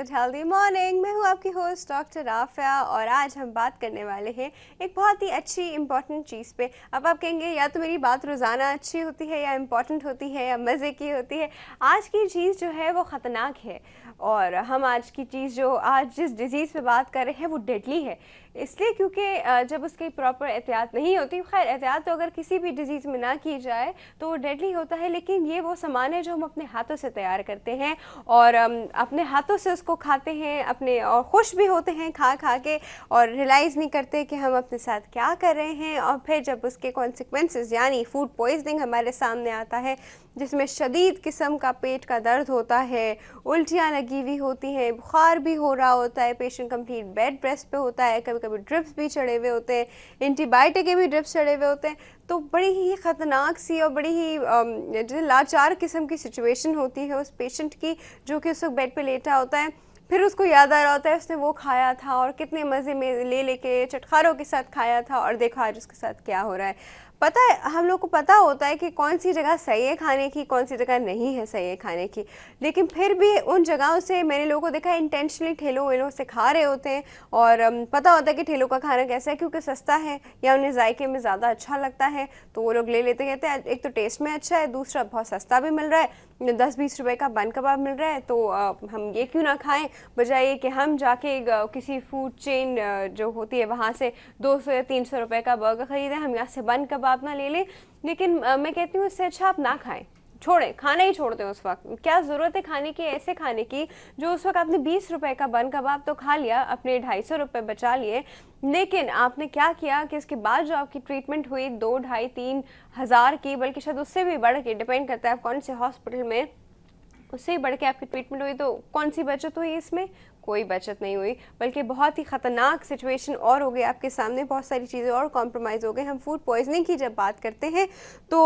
Eight healthy morning. मैं हूँ आपकी होस्ट डॉक्टर आफिया और आज हम बात करने वाले हैं एक बहुत ही अच्छी इंपॉर्टेंट चीज़ पे। अब आप कहेंगे या तो मेरी बात रोज़ाना अच्छी होती है या इम्पॉर्टेंट होती है या मज़े की होती है। आज की चीज़ जो है वो ख़तरनाक है और हम आज की चीज़ जो आज जिस डिज़ीज़ पे बात कर रहे हैं वो डेडली है। इसलिए क्योंकि जब उसकी प्रॉपर एहतियात नहीं होती, खैर एहतियात तो अगर किसी भी डिज़ीज़ में ना की जाए तो वो डेडली होता है, लेकिन ये वो सामान है जो हम अपने हाथों से तैयार करते हैं और अपने हाथों से उसको खाते हैं अपने, और खुश भी होते हैं खा खा के और रियलाइज़ नहीं करते कि हम अपने साथ क्या कर रहे हैं। और फिर जब उसके कॉन्सिक्वेंसेस यानी फूड पॉइजनिंग हमारे सामने आता है, जिसमें शदीद किस्म का पेट का दर्द होता है, उल्टियाँ लगी हुई होती हैं, बुखार भी हो रहा होता है, पेशेंट कंप्लीट बेड रेस्ट पे होता है, कभी कभी ड्रिप्स भी चढ़े हुए होते हैं, एंटीबायोटिक के भी ड्रिप्स चढ़े हुए होते हैं। तो बड़ी ही ख़तरनाक सी और बड़ी ही जो लाचार किस्म की सिचुएशन होती है उस पेशेंट की, जो कि उस वक्त बेड पे लेटा होता है। फिर उसको याद आ रहा होता है उसने वो खाया था और कितने मज़े में ले लेके चटखारों के साथ खाया था और देखो आज उसके साथ क्या हो रहा है। पता है, हम लोग को पता होता है कि कौन सी जगह सही है खाने की, कौन सी जगह नहीं है सही है खाने की, लेकिन फिर भी उन जगहों से मैंने लोगों को देखा है इंटेंशनली ठेलों वेलों से खा रहे होते हैं। और पता होता है कि ठेलों का खाना कैसा है, क्योंकि सस्ता है या उन्हें जायके में ज़्यादा अच्छा लगता है तो वो लोग ले लेते कहते हैं एक तो टेस्ट में अच्छा है, दूसरा बहुत सस्ता भी मिल रहा है, 10-20 रुपए का बन कबाब मिल रहा है, तो हम ये क्यों ना खाएं, बजाय कि हम जाके किसी फूड चेन जो होती है वहाँ से 200 या 300 रुपए का बर्गर ख़रीदें, हम यहाँ से बन कबाब ना ले लें। लेकिन मैं कहती हूँ इससे अच्छा आप ना खाएं, छोड़ें, खाना ही छोड़ दें। उस वक्त क्या ज़रूरत है खाने की, ऐसे खाने की जो उस वक्त आपने 20 रुपए का बन कबाब तो खा लिया, अपने 250 रुपये बचा लिए, लेकिन आपने क्या किया कि इसके बाद जो आपकी ट्रीटमेंट हुई 2, 2.5, 3 हज़ार की, बल्कि शायद उससे भी बढ़ के, डिपेंड करता है आप कौन से हॉस्पिटल में, उससे ही बढ़ के आपकी ट्रीटमेंट हुई, तो कौन सी बचत हुई इसमें? कोई बचत नहीं हुई, बल्कि बहुत ही ख़तरनाक सिचुएशन और हो गई आपके सामने, बहुत सारी चीज़ें और कॉम्प्रोमाइज़ हो गए। हम फूड पॉइजनिंग की जब बात करते हैं तो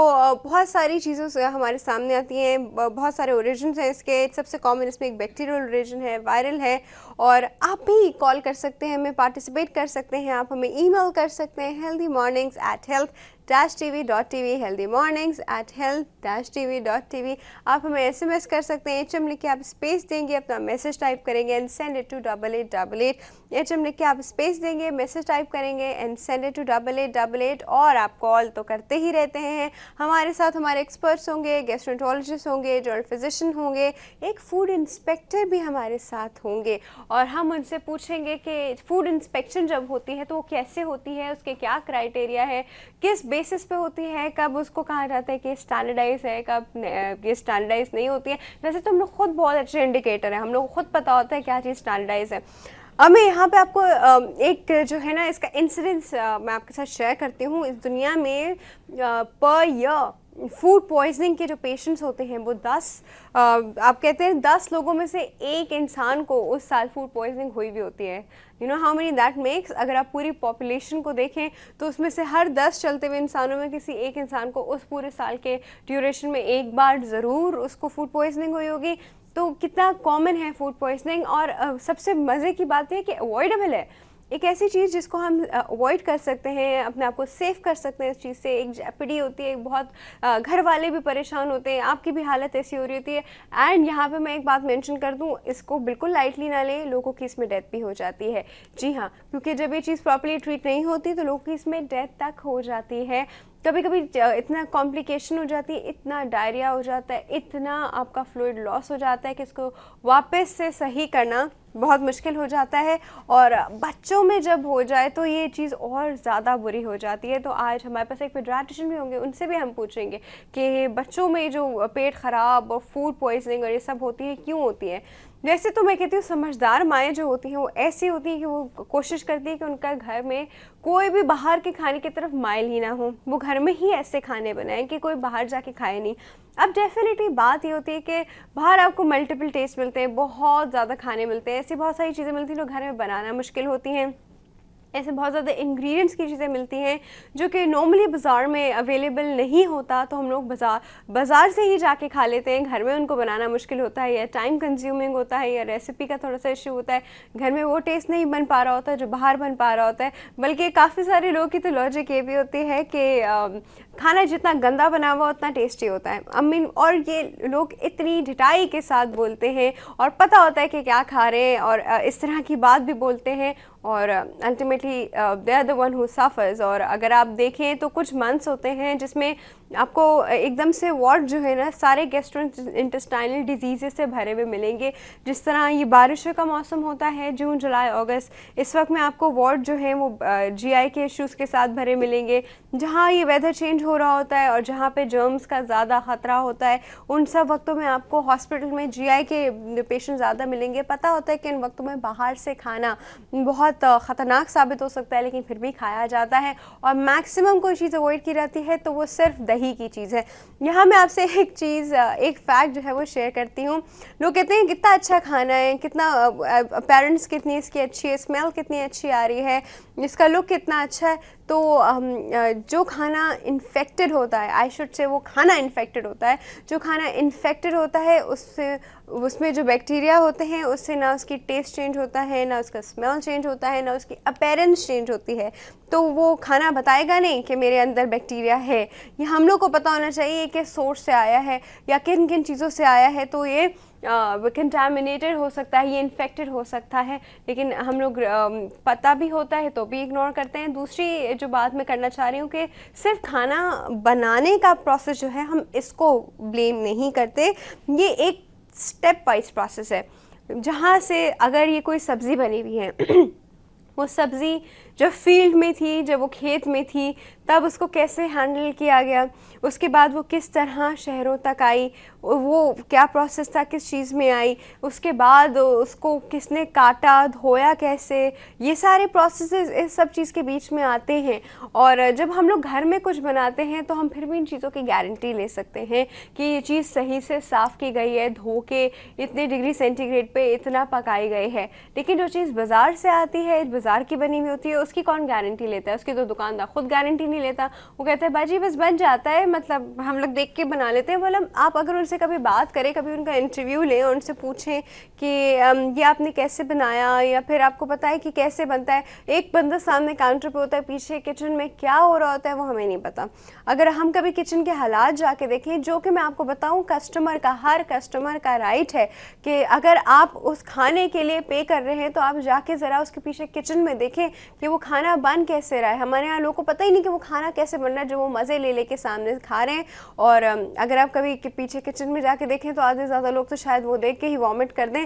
बहुत सारी चीज़ों से हमारे सामने आती हैं, बहुत सारे ओरिजिन हैं इसके। सबसे कॉमन इसमें एक बैक्टीरियल ओरिजिन है, वायरल है। और आप भी कॉल कर सकते हैं, हमें पार्टिसिपेट कर सकते हैं, आप हमें ईमेल कर सकते हैं healthymornings@health-tv.tv, healthymornings@health-tv.tv। आप हमें SMS कर सकते हैं, HM लिख के आप स्पेस देंगे, अपना मैसेज टाइप करेंगे and send it to 8888। HM लिख के आप स्पेस देंगे, मैसेज टाइप करेंगे एंड सेंड इट टू 8888। और आप कॉल तो करते ही रहते हैं, हमारे साथ हमारे एक्सपर्ट्स होंगे, गैस्ट्रोएंटरोलॉजिस्ट होंगे, जनरल फिजिशियन होंगे, एक फूड इंस्पेक्टर भी हमारे साथ होंगे और हम उनसे पूछेंगे कि फूड इंस्पेक्शन जब होती है तो वो कैसे होती है, उसके क्या क्राइटेरिया है, किस बेसिस पे होती है, कब उसको कहा जाता है कि स्टैंडर्डाइज है, कब ये स्टैंडर्डाइज नहीं होती है। वैसे तो हम लोग खुद बहुत अच्छे इंडिकेटर है, हम लोग को खुद पता होता है क्या चीज़ स्टैंडर्डाइज है। अब मैं यहाँ पे आपको एक जो है ना इसका इंसिडेंस मैं आपके साथ शेयर करती हूँ। इस दुनिया में पर ईयर फूड पॉइजनिंग के जो पेशेंट्स होते हैं वो 10 आप कहते हैं 10 लोगों में से एक इंसान को उस साल फूड पॉइजनिंग हुई भी होती है। You know how many that makes? अगर आप पूरी पॉपुलेशन को देखें तो उसमें से हर 10 चलते हुए इंसानों में किसी एक इंसान को उस पूरे साल के ड्यूरेशन में एक बार ज़रूर उसको फूड पॉइजनिंग हुई होगी। तो कितना कॉमन है फूड पॉइजनिंग। और सबसे मज़े की बात है कि अवॉइडेबल है, एक ऐसी चीज़ जिसको हम अवॉइड कर सकते हैं, अपने आप को सेफ कर सकते हैं इस चीज़ से। एक जेपडी होती है, एक बहुत घर वाले भी परेशान होते हैं, आपकी भी हालत ऐसी हो रही होती है। एंड यहाँ पे मैं एक बात मेंशन कर दूँ, इसको बिल्कुल लाइटली ना लें, लोगों की इसमें डेथ भी हो जाती है। जी हाँ, क्योंकि जब ये चीज़ प्रॉपर्ली ट्रीट नहीं होती तो लोगों की इसमें डेथ तक हो जाती है। कभी कभी इतना कॉम्प्लिकेशन हो जाती है, इतना डायरिया हो जाता है, इतना आपका फ्लूइड लॉस हो जाता है कि इसको वापस से सही करना बहुत मुश्किल हो जाता है। और बच्चों में जब हो जाए तो ये चीज़ और ज़्यादा बुरी हो जाती है। तो आज हमारे पास एक पेडियाट्रिशियन भी होंगे, उनसे भी हम पूछेंगे कि बच्चों में जो पेट ख़राब और फूड पॉइजनिंग और ये सब होती है क्यों होती है। वैसे तो मैं कहती हूँ समझदार माएँ जो होती हैं वो ऐसी होती हैं कि वो कोशिश करती है कि उनका घर में कोई भी बाहर के खाने की तरफ माइल ही ना हो, वो घर में ही ऐसे खाने बनाएं कि कोई बाहर जाके खाए नहीं। अब डेफिनेटली बात ये होती है कि बाहर आपको मल्टीपल टेस्ट मिलते हैं, बहुत ज़्यादा खाने मिलते हैं, ऐसी बहुत सारी चीज़ें मिलती हैं जो घर में बनाना मुश्किल होती हैं। ऐसे बहुत ज़्यादा इंग्रेडिएंट्स की चीज़ें मिलती हैं जो कि नॉर्मली बाज़ार में अवेलेबल नहीं होता, तो हम लोग बाज़ार से ही जाके खा लेते हैं। घर में उनको बनाना मुश्किल होता है, या टाइम कंज्यूमिंग होता है, या रेसिपी का थोड़ा सा इशू होता है, घर में वो टेस्ट नहीं बन पा रहा होता है जो बाहर बन पा रहा होता है। बल्कि काफ़ी सारे लोगों की तो लॉजिक ये भी होती है कि खाना जितना गंदा बना हुआ उतना टेस्टी होता है। अमीन, और ये लोग इतनी ढिठाई के साथ बोलते हैं और पता होता है कि क्या खा रहे हैं, और इस तरह की बात भी बोलते हैं, और ultimately they are the one who suffers. और अगर आप देखें तो कुछ मंथ्स होते हैं जिसमें आपको एकदम से वार्ड जो है ना सारे गैस्ट्रोइंटेस्टाइनल डिजीज़ से भरे हुए मिलेंगे। जिस तरह ये बारिशों का मौसम होता है, जून जुलाई अगस्त, इस वक्त में आपको वार्ड जो है वो जीआई के इश्यूज़ के साथ भरे मिलेंगे। जहाँ ये वेदर चेंज हो रहा होता है और जहाँ पे जर्म्स का ज़्यादा ख़तरा होता है, उन सब वक्तों में आपको हॉस्पिटल में जीआई के पेशेंट ज़्यादा मिलेंगे। पता होता है कि इन वक्तों में बाहर से खाना बहुत ख़तरनाक साबित हो सकता है, लेकिन फिर भी खाया जाता है, और मैक्सिमम कोई चीज़ अवॉइड की जाती है तो वो सिर्फ दही की चीज़ है। यहाँ मैं आपसे एक फैक्ट जो है वो शेयर करती हूँ। लोग कहते हैं कितना अच्छा खाना है, कितना अपीयरेंस कितनी इसकी अच्छी है, स्मेल कितनी अच्छी आ रही है, इसका लुक कितना अच्छा है। तो जो खाना इन्फेक्टेड होता है, आई शुड से वो खाना इन्फेक्टेड होता है, जो खाना इन्फेक्टेड होता है उसमें जो बैक्टीरिया होते हैं उससे ना उसकी टेस्ट चेंज होता है, ना उसका स्मेल चेंज होता है, ना उसकी अपीयरेंस चेंज होती है। तो वो खाना बताएगा नहीं कि मेरे अंदर बैक्टीरिया है। ये हम लोग को पता होना चाहिए कि सोर्स से आया है या किन किन चीज़ों से आया है, तो ये कंटामिनेटेड हो सकता है, ये इन्फेक्टेड हो सकता है, लेकिन हम लोग पता भी होता है तो भी इग्नोर करते हैं। दूसरी जो बात मैं करना चाह रही हूँ कि सिर्फ खाना बनाने का प्रोसेस जो है हम इसको ब्लेम नहीं करते, ये एक स्टेप वाइज प्रोसेस है। जहाँ से अगर ये कोई सब्ज़ी बनी हुई है वो सब्ज़ी जब फील्ड में थी, जब वो खेत में थी, तब उसको कैसे हैंडल किया गया, उसके बाद वो किस तरह शहरों तक आई, वो क्या प्रोसेस था, किस चीज़ में आई, उसके बाद उसको किसने काटा, धोया कैसे, ये सारे प्रोसेसेस इस सब चीज़ के बीच में आते हैं। और जब हम लोग घर में कुछ बनाते हैं तो हम फिर भी इन चीज़ों की गारंटी ले सकते हैं कि ये चीज़ सही से साफ़ की गई है, धो के इतने डिग्री सेंटीग्रेड पे इतना पकाई गई है। लेकिन जो चीज़ बाज़ार से आती है, बाज़ार की बनी हुई होती है, उसकी कौन गारंटी लेता है? उसकी तो दुकानदार खुद गारंटी नहीं लेता। वो कहता है बाजी बस बन जाता है, मतलब हम लोग देख के बना लेते हैं। मतलब आप अगर उनसे कभी बात करें, कभी उनका इंटरव्यू लें और उनसे पूछें कि ये आपने कैसे बनाया, या फिर आपको पता है कि कैसे बनता है। एक बंदा सामने काउंटर पे होता है, पीछे किचन में क्या हो रहा होता है वो हमें नहीं पता। अगर हम कभी किचन के हालात जाके देखें, जो कि मैं आपको बताऊँ हर कस्टमर का राइट है कि अगर आप उस खाने के लिए पे कर रहे हैं तो आप जाके ज़रा उसके पीछे किचन में देखें कि वो खाना बन कैसे रहा है। हमारे यहाँ लोगों को पता ही नहीं कि वो खाना कैसे बन रहा है, जो वो मज़े ले लेके सामने खा रहे हैं। और अगर आप कभी पीछे किचन में जाके देखें तो आधे ज़्यादा लोग तो शायद वो देख के ही वॉमिट कर दें।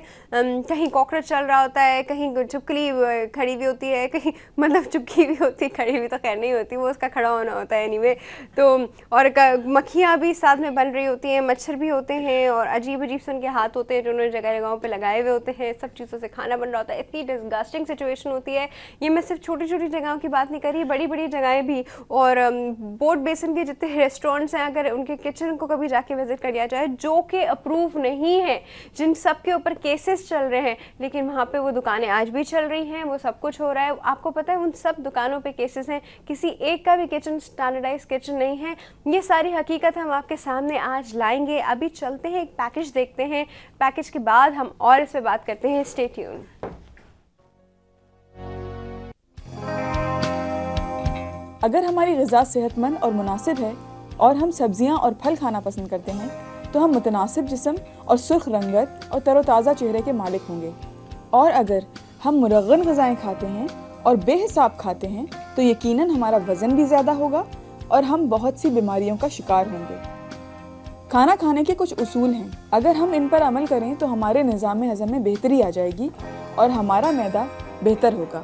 कहीं कॉकरोच चल रहा होता है, कहीं चुपकली खड़ी हुई होती है, कहीं मतलब चुपकी भी होती है, खड़ी हुई तो खैर नहीं होती, वो उसका खड़ा होना होता है एनीवे। तो और मक्खियाँ भी साथ में बन रही होती हैं, मच्छर भी होते हैं, और अजीब अजीब से उनके हाथ होते हैं जो उन्होंने जगह जगहों पे लगाए हुए होते हैं। सब चीज़ों से खाना बन रहा होता है। इतनी डिस्गस्टिंग सिचुएशन होती है। ये मैं सिर्फ छोटी छोटी जगहों की बात नहीं कर रही, बड़ी बड़ी जगहें भी। और बोट बेसिन के जितने रेस्टोरेंट्स हैं, अगर उनके किचन को कभी जाके विजिट कर लिया जाए, जो कि अप्रूव नहीं है, जिन सब के ऊपर केसेस चल रहे हैं, लेकिन वहाँ पे वो दुकानें आज भी चल रही हैं, वो सब कुछ हो रहा है। आपको पता है उन सब दुकानों पे केसेस हैं, किसी एक का भी किचन स्टैंडर्डाइज किचन नहीं है। ये सारी हकीकत हम आपके सामने आज लाएंगे। अभी चलते हैं, एक पैकेज देखते हैं, पैकेज के बाद हम और इस पे बात करते हैं। Stay tune. अगर हमारी ग़िज़ा सेहतमंद और मुनासिब है और हम सब्जियां और फल खाना पसंद करते हैं तो हम मुतनासिब जिस्म और सुर्ख रंगत और तरोताज़ा चेहरे के मालिक होंगे। और अगर हम मुरग़्ग़न ग़िज़ाएँ खाते हैं और बेहिसाब खाते हैं तो यकीनन हमारा वज़न भी ज़्यादा होगा और हम बहुत सी बीमारियों का शिकार होंगे। खाना खाने के कुछ उसूल हैं, अगर हम इन पर अमल करें तो हमारे निज़ाम हज़म में बेहतरी आ जाएगी और हमारा मैदा बेहतर होगा।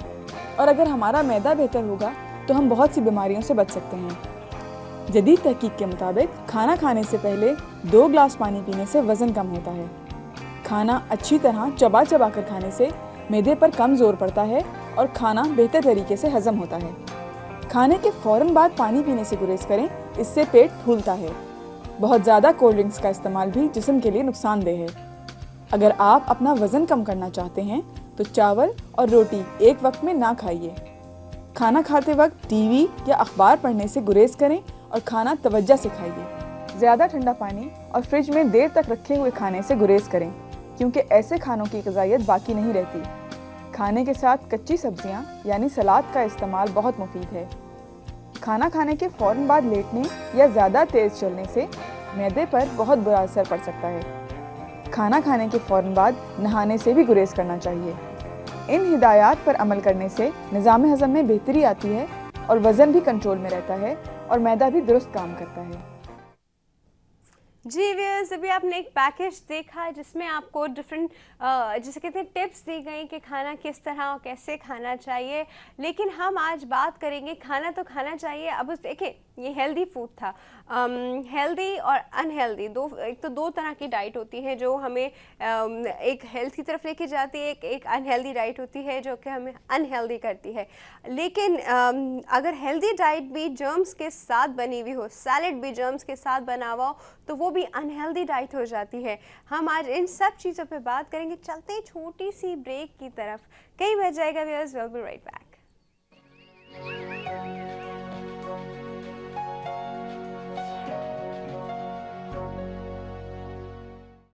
और अगर हमारा मैदा बेहतर होगा तो हम बहुत सी बीमारियों से बच सकते हैं। जदीद तहकीक के मुताबिक खाना खाने से पहले 2 गिलास पानी पीने से वज़न कम होता है। खाना अच्छी तरह चबा चबा कर खाने से मैदे पर कम जोर पड़ता है और खाना बेहतर तरीके से हज़म होता है। खाने के फ़ौरन बाद पानी पीने से गुरेज करें, इससे पेट फूलता है। बहुत ज़्यादा कोल्ड ड्रिंक्स का इस्तेमाल भी जिस्म के लिए नुकसानदेह है। अगर आप अपना वज़न कम करना चाहते हैं तो चावल और रोटी एक वक्त में ना खाइए। खाना खाते वक्त टीवी या अखबार पढ़ने से गुरेज करें और खाना तवज्जो से खाइए। ज़्यादा ठंडा पानी और फ्रिज में देर तक रखे हुए खाने से गुरेज करें, क्योंकि ऐसे खानों की ग़िज़ाइयत बाकी नहीं रहती। खाने के साथ कच्ची सब्जियां यानी सलाद का इस्तेमाल बहुत मुफीद है। खाना खाने के फ़ौरन बाद लेटने या ज़्यादा तेज़ चलने से मैदे पर बहुत बुरा असर पड़ सकता है। खाना खाने के फ़ौरन बाद नहाने से भी गुरेज करना चाहिए। इन हिदायत पर अमल करने से निज़ाम हज़म में बेहतरी आती है और वज़न भी कंट्रोल में रहता है और मैदा भी दुरुस्त काम करता है। जी व्यूअर्स, अभी आपने एक पैकेज देखा जिसमें आपको डिफरेंट जिसे कहते हैं टिप्स दी गई कि खाना किस तरह और कैसे खाना चाहिए। लेकिन हम आज बात करेंगे, खाना तो खाना चाहिए। अब उस देखिए, ये हेल्दी फूड था। हेल्दी और अनहेल्दी एक तो दो तरह की डाइट होती है जो हमें एक हेल्थ की तरफ लेके जाती है, एक अनहेल्दी डाइट होती है जो कि हमें अनहेल्दी करती है। लेकिन अगर हेल्दी डाइट भी जर्म्स के साथ बनी हुई हो, सैलेड भी जर्म्स के साथ बना हुआ हो, तो वो भी अनहेल्दी डाइट हो जाती है। हम आज इन सब चीज़ों पे बात करेंगे। चलते ही छोटी सी ब्रेक की तरफ, कहीं बच जाएगा viewers, will be right back.